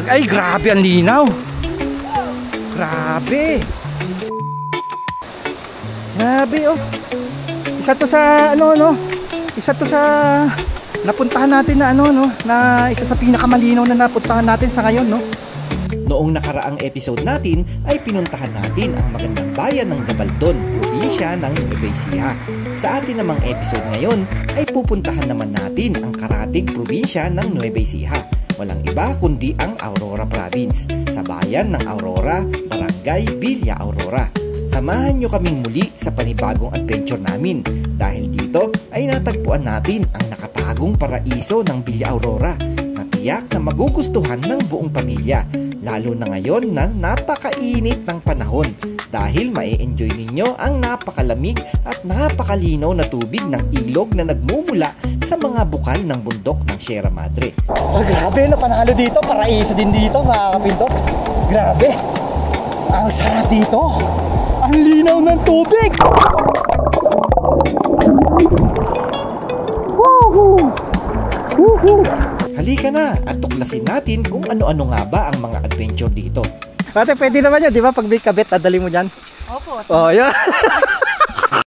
Ay, grabe ang linaw. Grabe. Grabe oh. Isa to sa isa to sa napuntahan natin na na isa sa pinakamalinaw na napuntahan natin sa ngayon, no. Noong nakaraang episode natin ay pinuntahan natin ang magandang bayan ng Gabaldon, probinsya ng Nueva Ecija. Sa atin namang episode ngayon ay pupuntahan naman natin ang karatig probinsya ng Nueva Ecija. Walang iba kundi ang Aurora Province, sa bayan ng Aurora, Barangay Villa Aurora. Samahan nyo kaming muli sa panibagong adventure namin dahil dito ay natagpuan natin ang nakatagong paraiso ng Villa Aurora na tiyak na magugustuhan ng buong pamilya, lalo na ngayon na napakainit ng panahon dahil mae-enjoy ninyo ang napakalamig at napakalinaw na tubig ng ilog na nagmumula sa mga bukal ng bundok ng Sierra Madre. Oh, grabe, panalo dito, paraiso din dito mga kapinto. Grabe, ang sarap dito. Ang linaw ng tubig! Woohoo! Woohoo! Halika na at tuklasin natin kung ano-ano nga ba ang mga adventure dito. Ate, pwede naman yun, di ba? Pag may kabit, dadali mo dyan. Opo. Oh, yun.